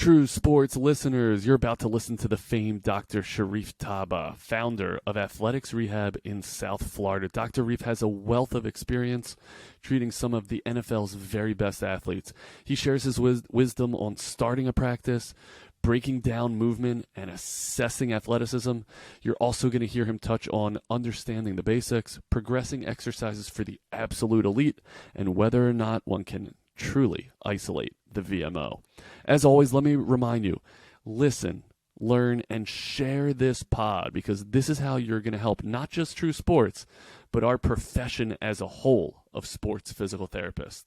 True sports listeners, you're about to listen to the famed Dr. Shariff Tabbah, founder of Atheltix Rehab in South Florida. Dr. Reef has a wealth of experience treating some of the NFL's very best athletes. He shares his wisdom on starting a practice, breaking down movement, and assessing athleticism. You're also going to hear him touch on understanding the basics, progressing exercises for the absolute elite, and whether or not one can truly isolate the VMO. As always, let me remind you, listen, learn, and share this pod, because this is how you're going to help not just True Sports, but our profession as a whole of sports physical therapists.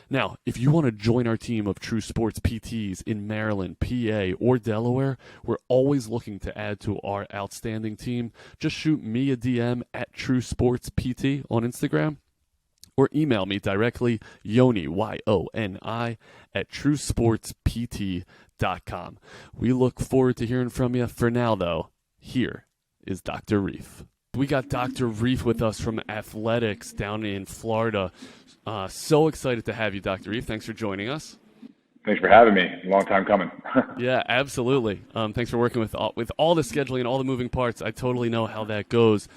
Now, if you want to join our team of True Sports PTs in Maryland, PA, or Delaware, we're always looking to add to our outstanding team. Just shoot me a DM at True Sports PT on Instagram, or email me directly, Yoni, Y-O-N-I, at truesportspt.com. We look forward to hearing from you. For now, though, here is Dr. Reef. We got Dr. Reef with us from Athletics down in Florida. So excited to have you, Dr. Reef. Thanks for joining us. Thanks for having me. Long time coming. Yeah, absolutely. Thanks for working with all the scheduling and all the moving parts. I totally know how that goes.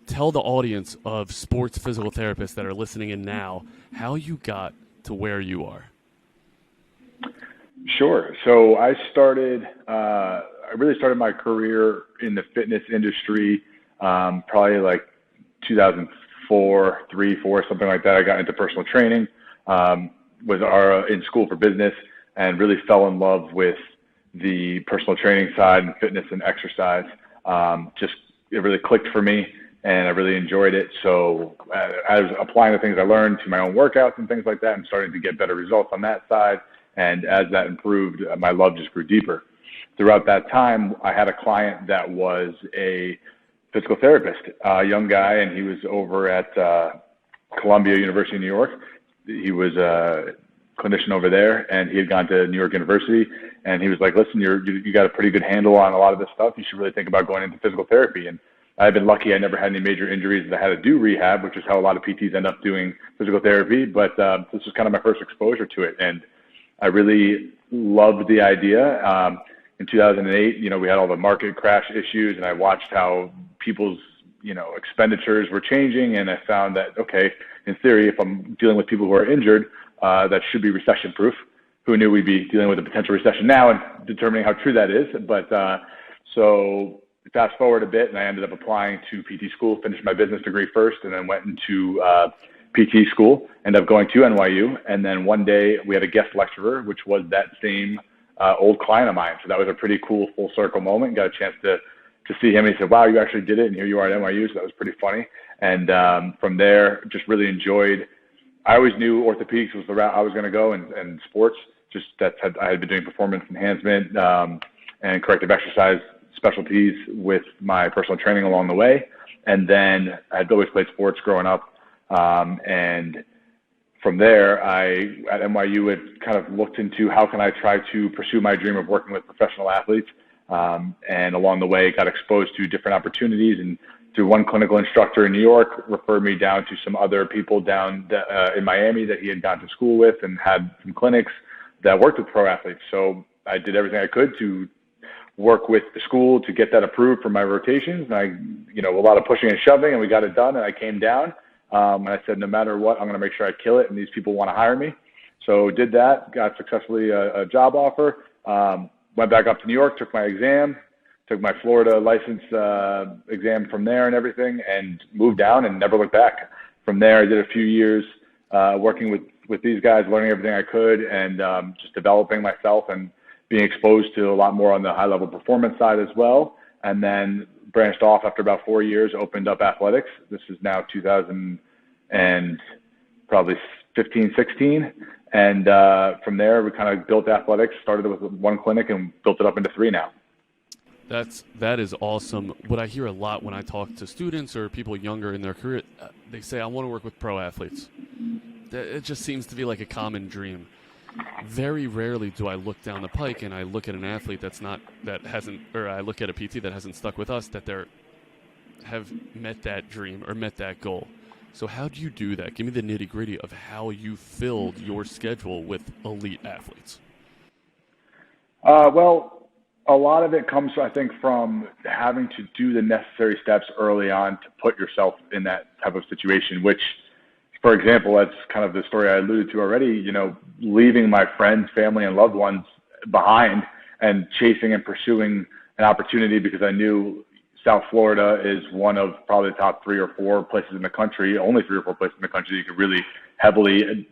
Tell the audience of sports physical therapists that are listening in now how you got to where you are. Sure. So I really started my career in the fitness industry, probably like 2004, 4, something like that. I got into personal training, was in school for business, and really fell in love with the personal training side and fitness and exercise. It really clicked for me, and I really enjoyed it. So I was applying the things I learned to my own workouts and things like that, and starting to get better results on that side. And as that improved, my love just grew deeper. Throughout that time, I had a client that was a physical therapist, a young guy, and he was over at Columbia University in New York. He was a clinician over there, and he had gone to New York University, and he was like, listen, you got a pretty good handle on a lot of this stuff. You should really think about going into physical therapy. And I've been lucky. I never had any major injuries that I had to do rehab, which is how a lot of PTs end up doing physical therapy. But this was kind of my first exposure to it, and I really loved the idea. In 2008, we had all the market crash issues, and I watched how people's, expenditures were changing. And I found that, okay, in theory, if I'm dealing with people who are injured, that should be recession proof. Who knew we'd be dealing with a potential recession now and determining how true that is. But so fast forward a bit, and I ended up applying to PT school, finished my business degree first, and then went into PT school, ended up going to NYU. And then one day we had a guest lecturer, which was that same old client of mine. So that was a pretty cool full circle moment. Got a chance to see him. He said, wow, you actually did it, and here you are at NYU. So that was pretty funny. And from there, just really enjoyed. I always knew orthopedics was the route I was going to go, and sports. Just I had been doing performance enhancement and corrective exercise specialties with my personal training along the way. And then I had always played sports growing up. And from there, at NYU had kind of looked into how can I try to pursue my dream of working with professional athletes. And along the way, got exposed to different opportunities, and through one clinical instructor in New York, referred me down to some other people down in Miami that he had gone to school with and had some clinics that worked with pro athletes. So I did everything I could to work with the school to get that approved for my rotations. And a lot of pushing and shoving, and we got it done, and I came down. And I said, no matter what, I'm going to make sure I kill it, and these people want to hire me. So did that, got successfully a job offer, went back up to New York, took my exam, took my Florida license exam from there and everything, and moved down and never looked back. From there, I did a few years working with these guys, learning everything I could, and just developing myself and being exposed to a lot more on the high-level performance side as well. And then branched off after about 4 years, opened up Athletics. This is now 2000 and probably 15, 16. And from there, we kind of built Athletics, started with one clinic and built it up into 3 now. That is awesome. What I hear a lot when I talk to students or people younger in their career, they say, I want to work with pro athletes. It just seems to be like a common dream. Very rarely do I look down the pike and I look at an athlete I look at a PT that hasn't stuck with us, that have met that dream or met that goal. So how do you do that? Give me the nitty gritty of how you filled your schedule with elite athletes. Well, a lot of it comes, I think, from having to do the necessary steps early on to put yourself in that type of situation, which, for example, that's kind of the story I alluded to already, leaving my friends, family, and loved ones behind and chasing and pursuing an opportunity because I knew South Florida is one of probably the top 3 or 4 places in the country, only 3 or 4 places in the country that you could really heavily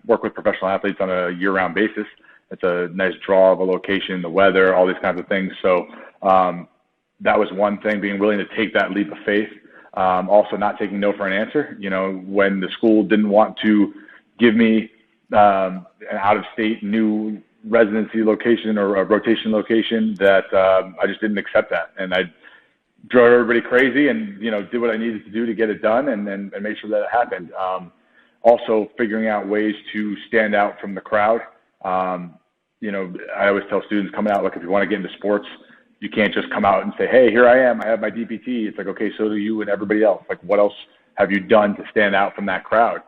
work with professional athletes on a year-round basis. It's a nice draw of a location, the weather, all these kinds of things. So that was one thing, being willing to take that leap of faith. Also not taking no for an answer. When the school didn't want to give me an out-of-state new residency location or a rotation location, that I just didn't accept that. And I drove everybody crazy and, did what I needed to do to get it done and make sure that it happened. Also figuring out ways to stand out from the crowd. I always tell students coming out, look, if you want to get into sports, you can't just come out and say, hey, here I am, I have my DPT. It's like, okay, so do you and everybody else. Like, what else have you done to stand out from that crowd?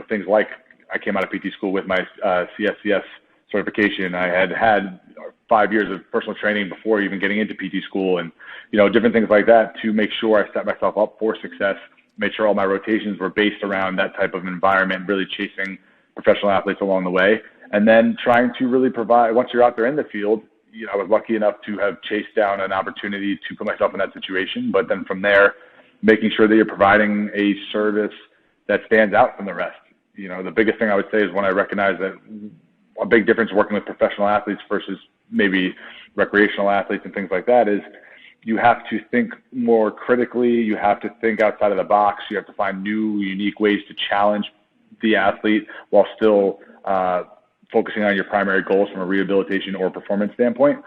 Things like I came out of PT school with my CSCS certification. I had 5 years of personal training before even getting into PT school, and, different things like that to make sure I set myself up for success, made sure all my rotations were based around that type of environment, really chasing professional athletes along the way. And then trying to really provide, once you're out there in the field, I was lucky enough to have chased down an opportunity to put myself in that situation. But then from there, making sure that you're providing a service that stands out from the rest. The biggest thing I would say is when I recognize that a big difference working with professional athletes versus maybe recreational athletes and things like that is you have to think more critically. You have to think outside of the box. You have to find new, unique ways to challenge the athlete while still focusing on your primary goals from a rehabilitation or performance standpoint,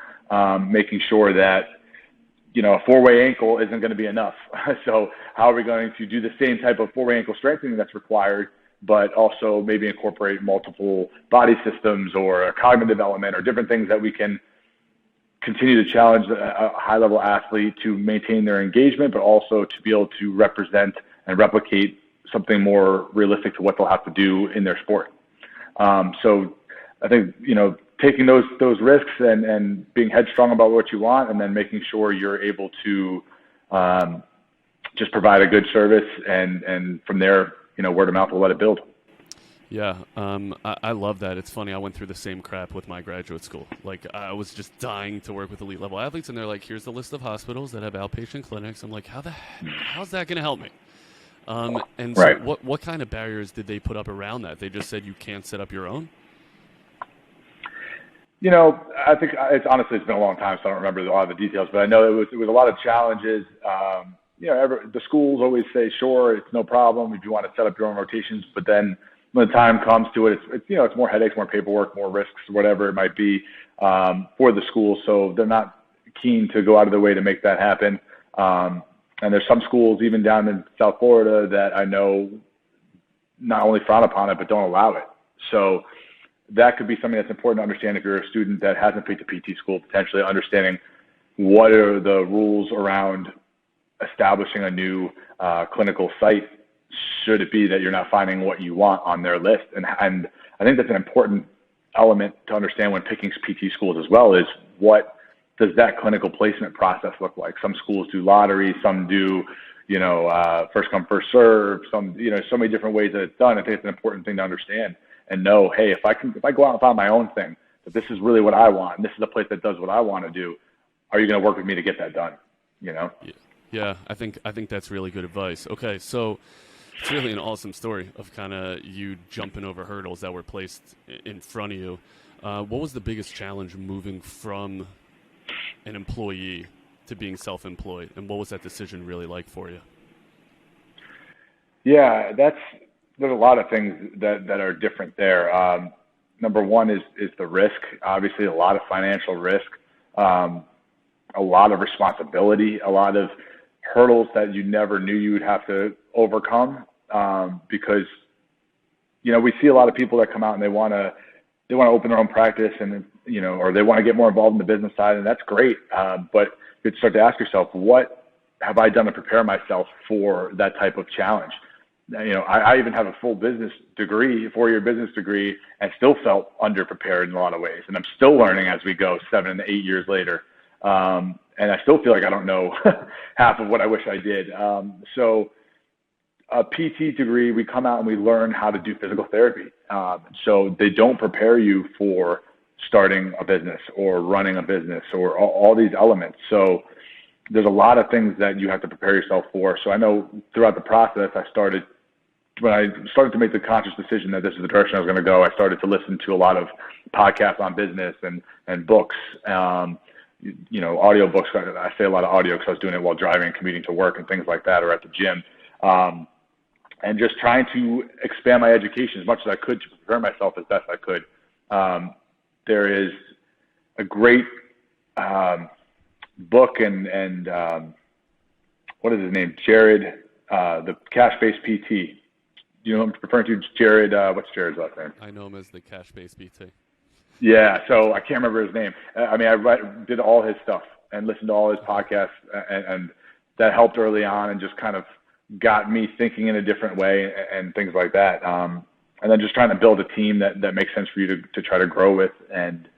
making sure that, a 4-way ankle isn't going to be enough. So how are we going to do the same type of 4-way ankle strengthening that's required, but also maybe incorporate multiple body systems or a cognitive element or different things that we can continue to challenge a high-level athlete to maintain their engagement, but also to be able to represent and replicate something more realistic to what they'll have to do in their sport. So I think, taking those risks and being headstrong about what you want, and then making sure you're able to just provide a good service, and from there, word of mouth will let it build. Yeah, I love that. It's funny, I went through the same crap with my graduate school. Like, I was just dying to work with elite level athletes, and they're like, here's the list of hospitals that have outpatient clinics. I'm like, how's that going to help me? And so right. what kind of barriers did they put up around that? They just said you can't set up your own? I think it's been a long time, so I don't remember a lot of the details, but I know it was a lot of challenges. The schools always say, sure, it's no problem if you want to set up your own rotations, but then when the time comes to it, it's more headaches, more paperwork, more risks, whatever it might be for the school. So they're not keen to go out of their way to make that happen. And there's some schools even down in South Florida that I know not only frown upon it, but don't allow it. So that could be something that's important to understand if you're a student that hasn't been to PT school, potentially understanding what are the rules around establishing a new clinical site, should it be that you're not finding what you want on their list. And I think that's an important element to understand when picking PT schools as well, is what does that clinical placement process look like? Some schools do lottery, some do, first come, first serve, some, so many different ways that it's done. I think it's an important thing to understand and know, hey, if I go out and find my own thing, that this is really what I want, and this is a place that does what I want to do, are you going to work with me to get that done? Yeah, I think that's really good advice. Okay, so it's really an awesome story of kind of you jumping over hurdles that were placed in front of you. What was the biggest challenge moving from an employee to being self-employed, and what was that decision really like for you? Yeah, there's a lot of things that are different there. Number one is the risk. Obviously, a lot of financial risk, a lot of responsibility, a lot of hurdles that you never knew you would have to overcome, because we see a lot of people that come out and they want to open their own practice, and or they want to get more involved in the business side, and that's great. But you start to ask yourself, what have I done to prepare myself for that type of challenge? I even have a full business degree, 4-year business degree, and still felt underprepared in a lot of ways. And I'm still learning as we go 7 to 8 years later. And I still feel like I don't know half of what I wish I did. So a PT degree, we come out and we learn how to do physical therapy. So they don't prepare you for starting a business or running a business or all these elements. So there's a lot of things that you have to prepare yourself for. So I know throughout the process, when I started to make the conscious decision that this is the direction I was going to go, I started to listen to a lot of podcasts on business and books, audio books. I say a lot of audio because I was doing it while driving and commuting to work and things like that, or at the gym. And just trying to expand my education as much as I could to prepare myself as best I could. There is a great book and what is his name? Jared, the cash-based PT. You know, I'm referring to Jared. What's Jared's last name? I know him as the cash-based PT. Yeah, so I can't remember his name. I did all his stuff and listened to all his podcasts, and that helped early on and just kind of got me thinking in a different way and things like that. And then just trying to build a team that makes sense for you to try to grow with and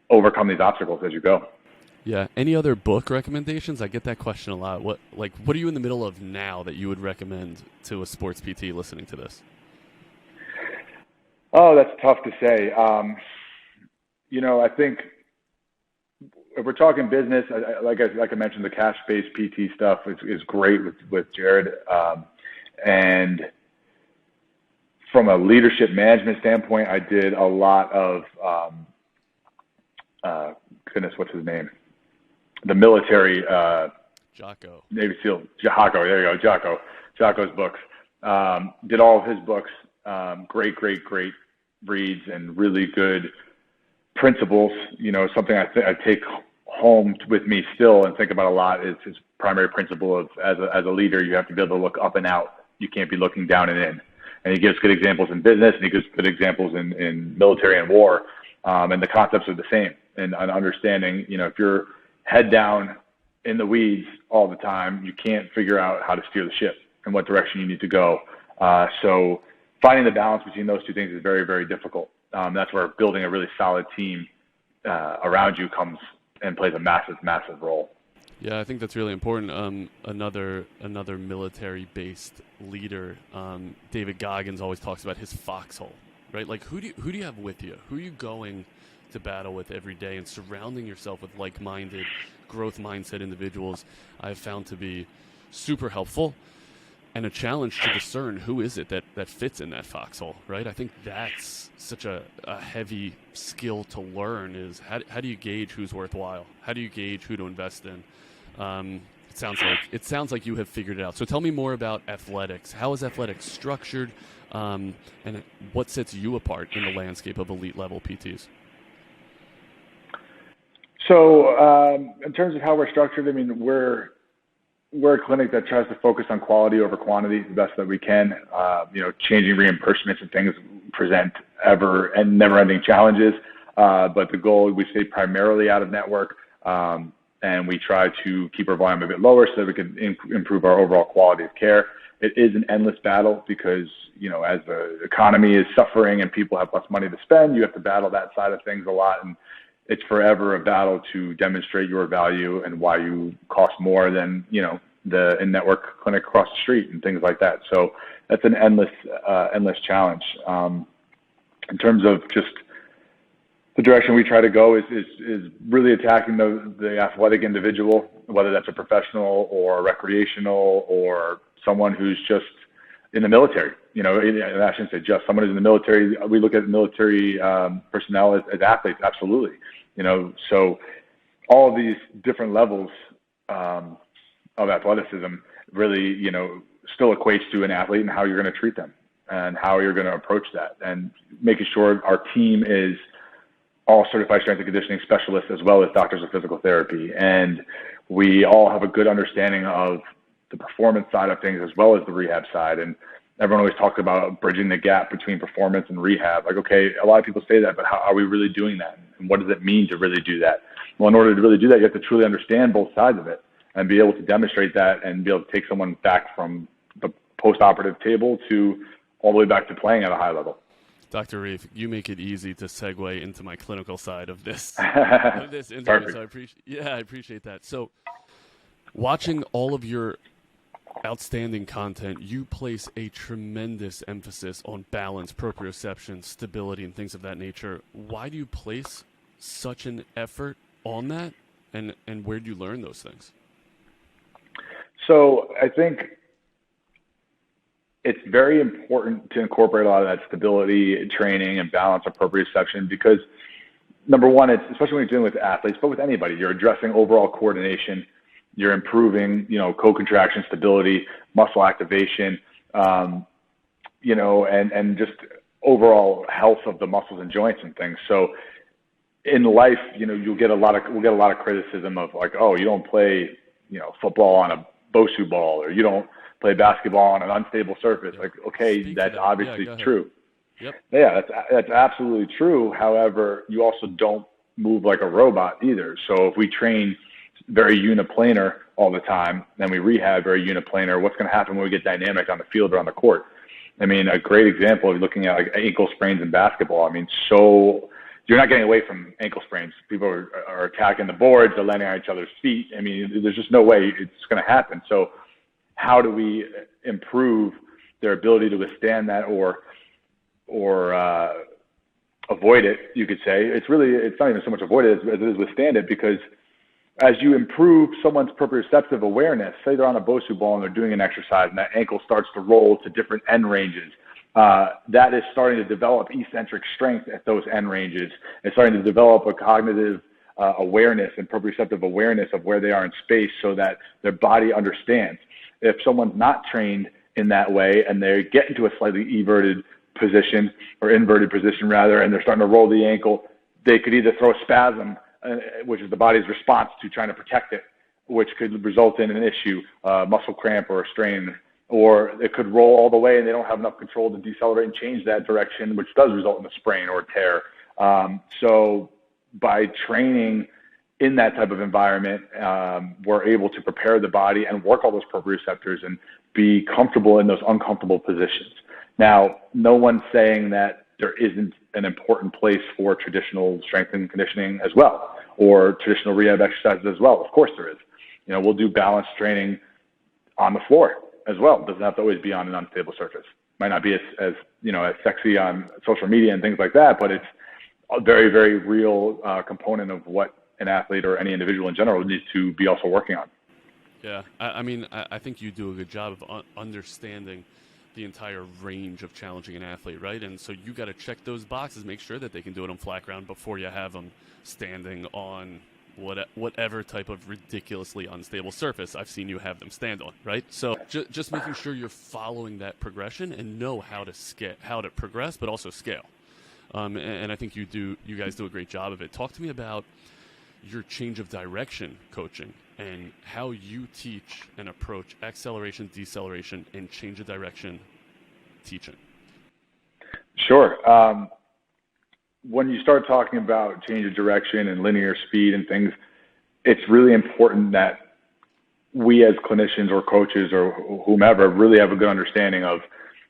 overcome these obstacles as you go. Yeah. Any other book recommendations? I get that question a lot. What are you in the middle of now that you would recommend to a sports PT listening to this? Oh, that's tough to say. I think if we're talking business, like I mentioned, the cash-based PT stuff is great with Jared. And from a leadership management standpoint, I did a lot of, what's his name? The military, Jocko. Navy SEAL, Jocko, there you go, Jocko's books. Did all of his books, great reads and really good principles. Something I take home with me still and think about a lot is his primary principle of as a leader, you have to be able to look up and out. You can't be looking down and in. And he gives good examples in business and he gives good examples in military and war. And the concepts are the same. And understanding, if you're head down in the weeds all the time, you can't figure out how to steer the ship and what direction you need to go. So finding the balance between those two things is very, very difficult. That's where building a really solid team around you comes and plays a massive, massive role. Yeah, I think that's really important. Another military-based leader, David Goggins, always talks about his foxhole, right? Like, who do you have with you? Who are you going to battle with every day? And surrounding yourself with like-minded, growth mindset individuals, I've found to be super helpful. And a challenge to discern who is it that fits in that foxhole, right? I think that's such a heavy skill to learn is how do you gauge who's worthwhile? How do you gauge who to invest in? It sounds like you have figured it out. So tell me more about Atheltix. How is Atheltix structured, and what sets you apart in the landscape of elite level PTs? So in terms of how we're structured, we're a clinic that tries to focus on quality over quantity the best that we can. Changing reimbursements and things present ever and never-ending challenges. But the goal, we stay primarily out of network, and we try to keep our volume a bit lower so that we can improve our overall quality of care. It is an endless battle because, as the economy is suffering and people have less money to spend, you have to battle that side of things a lot. And it's forever a battle to demonstrate your value and why you cost more than, the in-network clinic across the street and things like that. So that's an endless challenge. In terms of just the direction we try to go is really attacking the athletic individual, whether that's a professional or recreational or someone who's just in the military. I shouldn't say just someone who's in the military. We look at military personnel as athletes, absolutely. So all of these different levels of athleticism really, still equates to an athlete and how you're going to treat them and how you're going to approach that, and making sure our team is all certified strength and conditioning specialists as well as doctors of physical therapy. And we all have a good understanding of the performance side of things as well as the rehab side. And everyone always talks about bridging the gap between performance and rehab. Like, okay, a lot of people say that, but how are we really doing that? And what does it mean to really do that? Well, in order to really do that, you have to truly understand both sides of it and be able to demonstrate that and be able to take someone back from the post-operative table to all the way back to playing at a high level. Dr. Reef, you make it easy to segue into my clinical side of this, interview. Perfect. So I appreciate that. So watching all of your outstanding content, you place a tremendous emphasis on balance, proprioception, stability, and things of that nature. Why do you place such an effort on that, and where do you learn those things? So I think it's very important to incorporate a lot of that stability training and balance of proprioception because, number one, it's especially when you're dealing with athletes, but with anybody, you're addressing overall coordination, you're improving, co-contraction, stability, muscle activation, and just overall health of the muscles and joints and things. So in life, we'll get a lot of criticism of like, oh, you don't play, football on a BOSU ball, or you don't play basketball on an unstable surface. Like, okay, that's obviously true. Yep. Yeah, that's absolutely true. However, you also don't move like a robot either. So if we train very uniplanar all the time, then we rehab very uniplanar, what's going to happen when we get dynamic on the field or on the court? I mean, a great example of looking at like ankle sprains in basketball. I mean, so you're not getting away from ankle sprains. People are attacking the boards, they're landing on each other's feet. I mean, there's just no way it's going to happen. So how do we improve their ability to withstand that or avoid it, you could say? It's not even so much avoid it as it is withstand it, because as you improve someone's proprioceptive awareness, say they're on a BOSU ball and they're doing an exercise and that ankle starts to roll to different end ranges, that is starting to develop eccentric strength at those end ranges. It's starting to develop a cognitive awareness and proprioceptive awareness of where they are in space so that their body understands. If someone's not trained in that way and they get into a slightly inverted position rather, and they're starting to roll the ankle, they could either throw a spasm, which is the body's response to trying to protect it, which could result in an issue, muscle cramp or a strain, or it could roll all the way and they don't have enough control to decelerate and change that direction, which does result in a sprain or a tear. So by training in that type of environment, we're able to prepare the body and work all those proprioceptors and be comfortable in those uncomfortable positions. Now, no one's saying that there isn't an important place for traditional strength and conditioning as well, or traditional rehab exercises as well. Of course there is. We'll do balance training on the floor as well. It doesn't have to always be on an unstable surface. Might not be as sexy on social media and things like that, but it's a very, very real component of what an athlete or any individual in general needs to be also working on. Yeah, I think you do a good job of understanding the entire range of challenging an athlete, right? And so you got to check those boxes, make sure that they can do it on flat ground before you have them standing on whatever type of ridiculously unstable surface I've seen you have them stand on, right? So just making sure you're following that progression and know how to progress, but also scale. And I think you guys do a great job of it. Talk to me about your change of direction coaching and how you teach and approach acceleration, deceleration, and change of direction teaching. Sure. When you start talking about change of direction and linear speed and things, it's really important that we as clinicians or coaches or whomever really have a good understanding of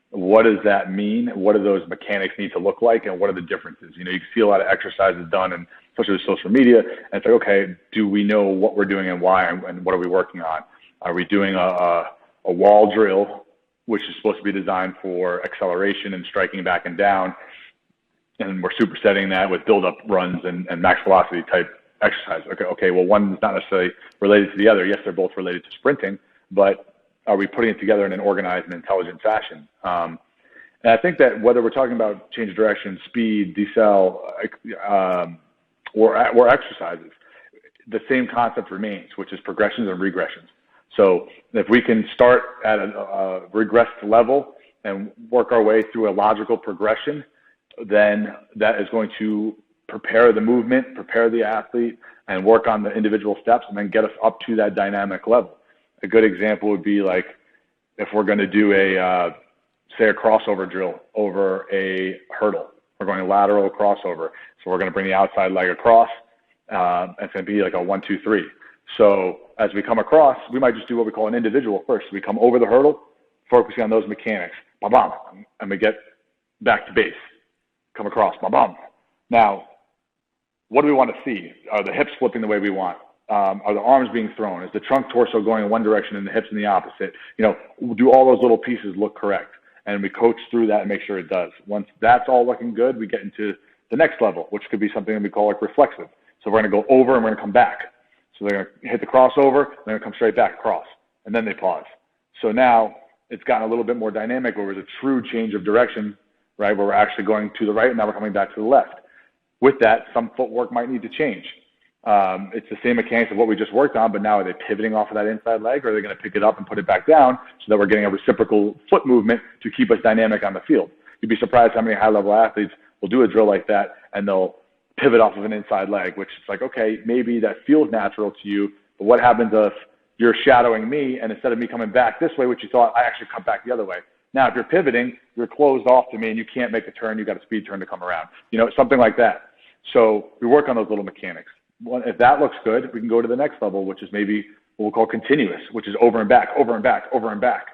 what does that mean? What do those mechanics need to look like? And what are the differences? You can see a lot of exercises done, and especially with social media, and it's like, okay, do we know what we're doing and why, and what are we working on? Are we doing a wall drill, which is supposed to be designed for acceleration and striking back and down, and we're supersetting that with build-up runs and max velocity type exercise? Okay, well, one is not necessarily related to the other. Yes, they're both related to sprinting, but are we putting it together in an organized and intelligent fashion? And I think that whether we're talking about change of direction, speed, decel, or exercises, the same concept remains, which is progressions and regressions. So if we can start at a regressed level and work our way through a logical progression, then that is going to prepare the movement, prepare the athlete, and work on the individual steps, and then get us up to that dynamic level. A good example would be like if we're going to do say a crossover drill over a hurdle. We're going lateral crossover. So we're going to bring the outside leg across. It's going to be like a 1, 2, 3. So as we come across, we might just do what we call an individual first. We come over the hurdle, focusing on those mechanics. Ba-bum. And we get back to base. Come across. Ba-bum. Now, what do we want to see? Are the hips flipping the way we want? Are the arms being thrown? Is the trunk torso going in one direction and the hips in the opposite? Do all those little pieces look correct? And we coach through that and make sure it does. Once that's all looking good, we get into the next level, which could be something that we call like reflexive. So we're going to go over and we're going to come back. So they're going to hit the crossover, and they're going to come straight back across, and then they pause. So now it's gotten a little bit more dynamic where there's a true change of direction, right, where we're actually going to the right, and now we're coming back to the left. With that, some footwork might need to change. It's the same mechanics of what we just worked on, but now are they pivoting off of that inside leg, or are they going to pick it up and put it back down so that we're getting a reciprocal foot movement to keep us dynamic on the field? You'd be surprised how many high-level athletes will do a drill like that, and they'll pivot off of an inside leg, which is like, okay, maybe that feels natural to you, but what happens if you're shadowing me, and instead of me coming back this way, which you thought, I actually come back the other way. Now, if you're pivoting, you're closed off to me, and you can't make a turn. You've got a speed turn to come around. Something like that. So we work on those little mechanics. If that looks good, we can go to the next level, which is maybe what we'll call continuous, which is over and back, over and back, over and back.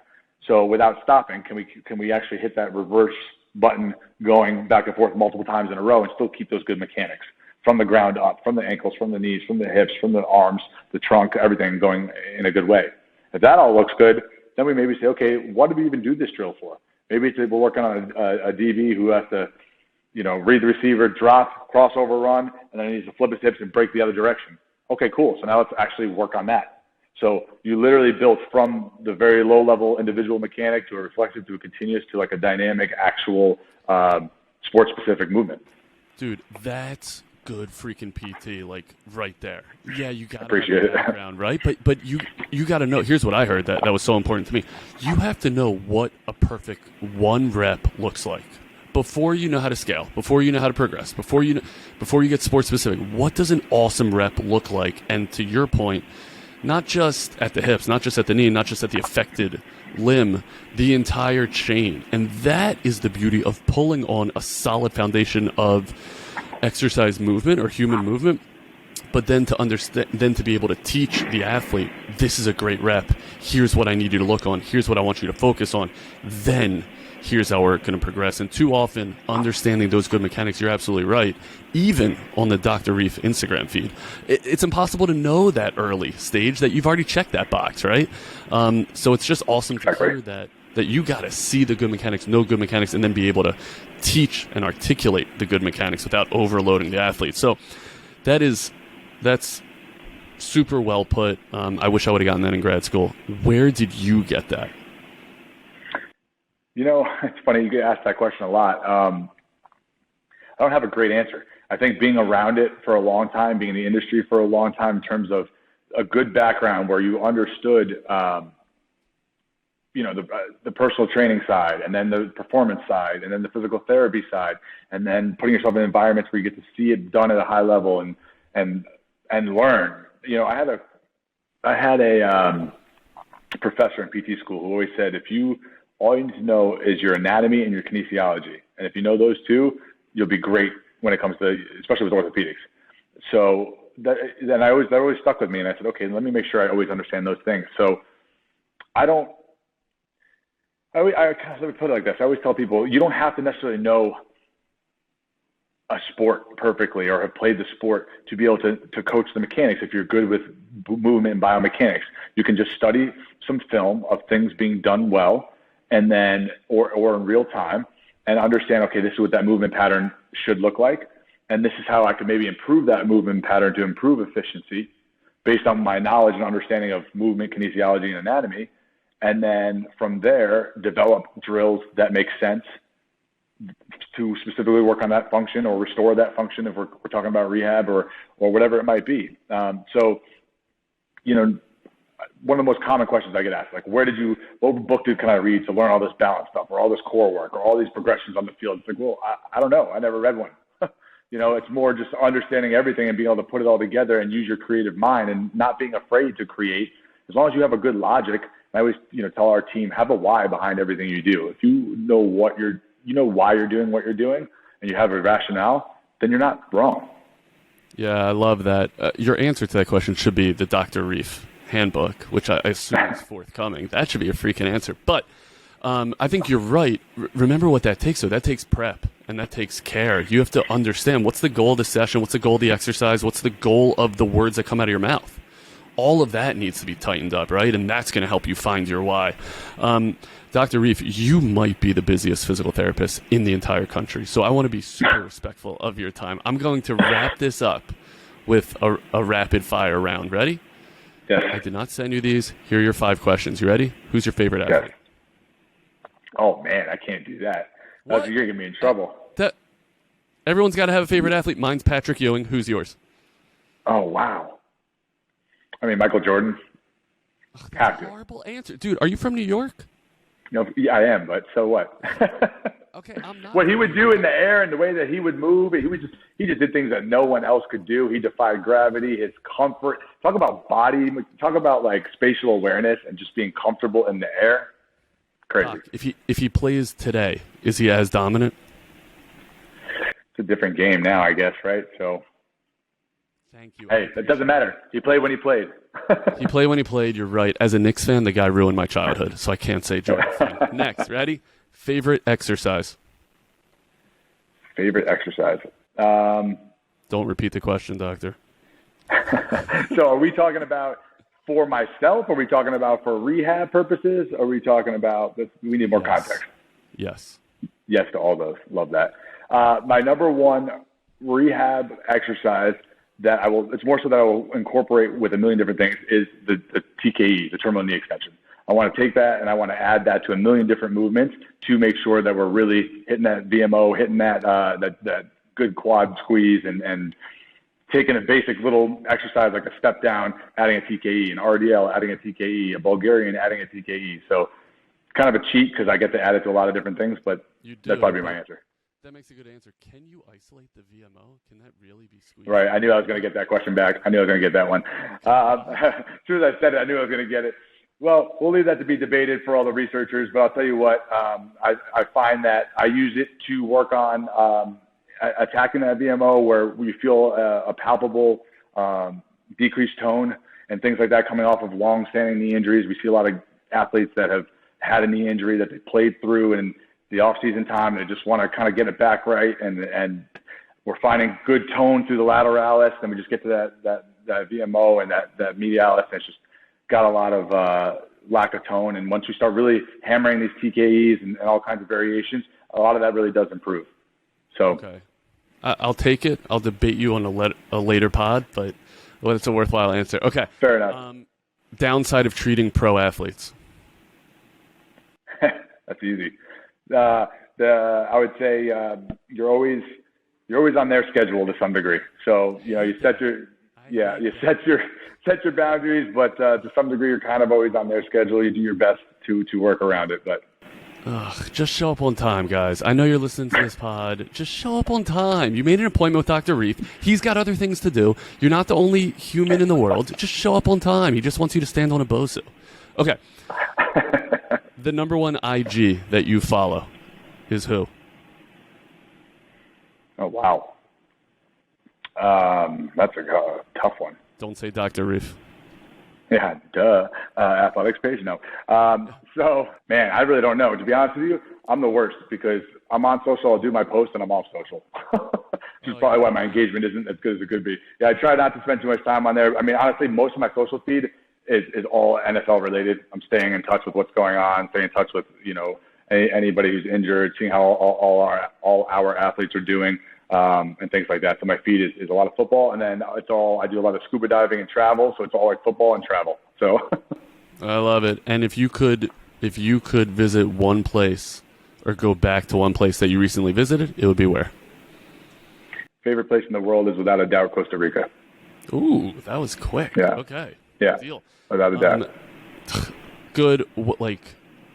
So without stopping, can we actually hit that reverse button going back and forth multiple times in a row and still keep those good mechanics from the ground up, from the ankles, from the knees, from the hips, from the arms, the trunk, everything going in a good way. If that all looks good, then we maybe say, okay, what do we even do this drill for? Maybe we're working on a DB who has to, read the receiver, drop, crossover run, and then he needs to flip his hips and break the other direction. Okay, cool. So now let's actually work on that. So you literally built from the very low-level individual mechanic to a reflexive to a continuous to like a dynamic, actual sport-specific movement. Dude, that's good freaking PT, like right there. Yeah, you got to have the background, right? But you got to know. Here's what I heard that was so important to me. You have to know what a perfect one rep looks like before you know how to scale, before you know how to progress, before you get sport specific. What does an awesome rep look like? And to your point, not just at the hips, not just at the knee, not just at the affected limb, the entire chain. And that is the beauty of pulling on a solid foundation of exercise movement or human movement, but then to understand, then to be able to teach the athlete, this is a great rep. Here's what I need you to look on. Here's what I want you to focus on. Then here's how we're going to progress. And too often, understanding those good mechanics, you're absolutely right, even on the Dr. Reef Instagram feed. It's impossible to know that early stage that you've already checked that box, right? So it's just awesome to hear that you got to see the good mechanics, know good mechanics, and then be able to teach and articulate the good mechanics without overloading the athlete. So that's super well put. I wish I would have gotten that in grad school. Where did you get that? It's funny you get asked that question a lot. I don't have a great answer. I think being around it for a long time, being in the industry for a long time in terms of a good background where you understood, the personal training side, and then the performance side, and then the physical therapy side, and then putting yourself in environments where you get to see it done at a high level and learn. I had a professor in PT school who always said, all you need to know is your anatomy and your kinesiology. And if you know those two, you'll be great when it comes to, especially with orthopedics. So that always stuck with me. And I said, okay, let me make sure I always understand those things. So let me put it like this. I always tell people, you don't have to necessarily know a sport perfectly or have played the sport to be able to coach the mechanics. If you're good with movement and biomechanics, you can just study some film of things being done well, and then, or in real time, and understand, okay, this is what that movement pattern should look like. And this is how I could maybe improve that movement pattern to improve efficiency based on my knowledge and understanding of movement, kinesiology, and anatomy. And then from there, develop drills that make sense to specifically work on that function or restore that function if we're talking about rehab or whatever it might be. One of the most common questions I get asked, like, what book can I read to learn all this balance stuff or all this core work or all these progressions on the field? It's like, well, I don't know. I never read one. It's more just understanding everything and being able to put it all together and use your creative mind and not being afraid to create. As long as you have a good logic, I always, tell our team, have a why behind everything you do. If you know why you're doing what you're doing and you have a rationale, then you're not wrong. Yeah, I love that. Your answer to that question should be the Dr. Reef handbook, which I assume is forthcoming. That should be a freaking answer. But I think you're right. Remember what that takes, though. That takes prep, and that takes care. You have to understand what's the goal of the session, what's the goal of the exercise, what's the goal of the words that come out of your mouth. All of that needs to be tightened up, right? And that's going to help you find your why. Dr. Reef, you might be the busiest physical therapist in the entire country, so I want to be super respectful of your time. I'm going to wrap this up with a rapid-fire round. Ready? Yes. I did not send you these. Here are your 5 questions. You ready? Who's your favorite athlete? Yes. Oh, man, I can't do that. You're going to get me in trouble. Everyone's got to have a favorite athlete. Mine's Patrick Ewing. Who's yours? Oh, wow. I mean, Michael Jordan. That's a horrible answer. Dude, are you from New York? No, yeah, I am, but so what? Okay, I'm not. What he would do in the air and the way that he would move, he just did things that no one else could do. He defied gravity, his comfort. Talk about body. Talk about like spatial awareness and just being comfortable in the air. Crazy. Doc, if he plays today, is he as dominant? It's a different game now, I guess, right? So. Thank you. Hey, that doesn't matter. He played when he played. He played when he played. You're right. As a Knicks fan, the guy ruined my childhood, so I can't say Jordan. Next, ready? Favorite exercise? Favorite exercise? Don't repeat the question, doctor. So are we talking about for myself? Are we talking about for rehab purposes? Are we talking about, we need more context. Yes. Yes to all those. Love that. My number one rehab exercise that it's more so that I will incorporate with a million different things is the TKE, the terminal knee extension. I want to take that and I want to add that to a million different movements to make sure that we're really hitting that VMO, hitting that good quad squeeze and taking a basic little exercise like a step down, adding a TKE, an RDL, adding a TKE, a Bulgarian, adding a TKE. So kind of a cheat because I get to add it to a lot of different things, but that'd probably be my answer. That makes a good answer. Can you isolate the VMO? Can that really be squeezed? Right. I knew I was going to get that question back. I knew I was going to get that one. As soon as I said it, I knew I was going to get it. Well, we'll leave that to be debated for all the researchers, but I'll tell you what, I find that I use it to work on attacking that VMO where we feel a palpable decreased tone and things like that coming off of long-standing knee injuries. We see a lot of athletes that have had a knee injury that they played through in the off-season time, and they just want to kind of get it back right, and we're finding good tone through the lateralis, and we just get to that VMO and that medialis, and it's just got a lot of lack of tone. And once we start really hammering these TKEs and all kinds of variations, a lot of that really does improve. So, okay, I'll take it. I'll debate you on a later pod, but it's a worthwhile answer. Okay, fair enough. Downside of treating pro athletes. That's easy. I would say you're always on their schedule to some degree. So you set your boundaries, but to some degree you're kind of always on their schedule. You do your best to work around it, but. Just show up on time, guys. I know you're listening to this pod. Just show up on time. You made an appointment with Dr. Reef. He's got other things to do. You're not the only human in the world. Just show up on time. He just wants you to stand on a BOSU. Okay. The number one IG that you follow is who? Oh, wow. That's a tough one. Don't say Dr. Reef. Yeah, duh. Athletics page? No. So, man, I really don't know. To be honest with you, I'm the worst because I'm on social, I'll do my post, and I'm off social. Which is probably why my engagement isn't as good as it could be. Yeah, I try not to spend too much time on there. I mean, honestly, most of my social feed is all NFL related. I'm staying in touch with what's going on, staying in touch with, anybody who's injured, seeing how all our athletes are doing, and things like that. So my feed is a lot of football, and then I do a lot of scuba diving and travel, so it's all like football and travel. So I love it. And if you could visit one place or go back to one place that you recently visited, it would be where? Favorite place in the world is without a doubt Costa Rica. Ooh, that was quick. Yeah. Okay. Yeah. Deal. Without a doubt. Good,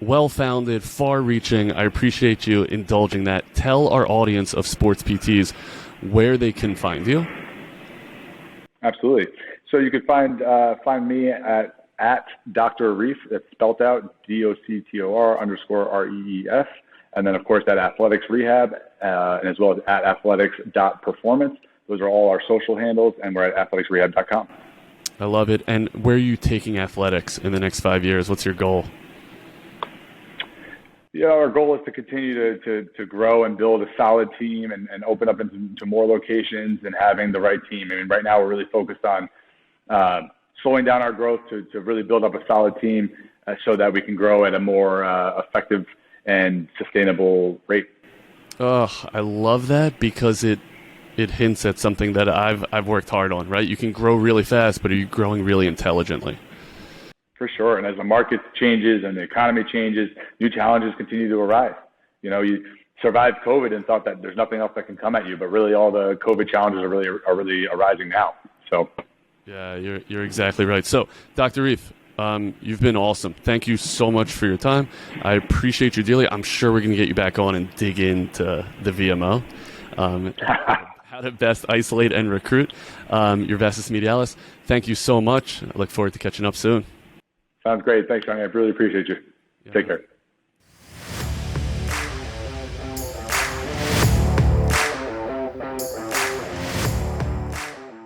well-founded, far-reaching. I appreciate you indulging that. Tell our audience of sports PTs where they can find you. Absolutely. So you could find me at Dr. Reef. That's spelled out DOCTOR_REEF. And then, of course, at Atheltix Rehab, and as well as at athletics.performance. Those are all our social handles, and we're at athleticsrehab.com. I love it. And where are you taking athletics in the next 5 years? What's your goal? Yeah, our goal is to continue to grow and build a solid team and open up into more locations and having the right team. I mean, right now we're really focused on slowing down our growth to really build up a solid team so that we can grow at a more effective and sustainable rate. Oh, I love that because it hints at something that I've worked hard on, right? You can grow really fast, but are you growing really intelligently? For sure. And as the market changes and the economy changes, new challenges continue to arise. You know, you survived COVID and thought that there's nothing else that can come at you, but really all the COVID challenges are really arising now. So yeah, you're exactly right. So, Dr. Reef, you've been awesome. Thank you so much for your time. I appreciate you dearly. I'm sure we're going to get you back on and dig into the VMO. How to best isolate and recruit your vastus medialis. Thank you so much. I look forward to catching up soon. Sounds great. Thanks, Johnny. I really appreciate you. Take care.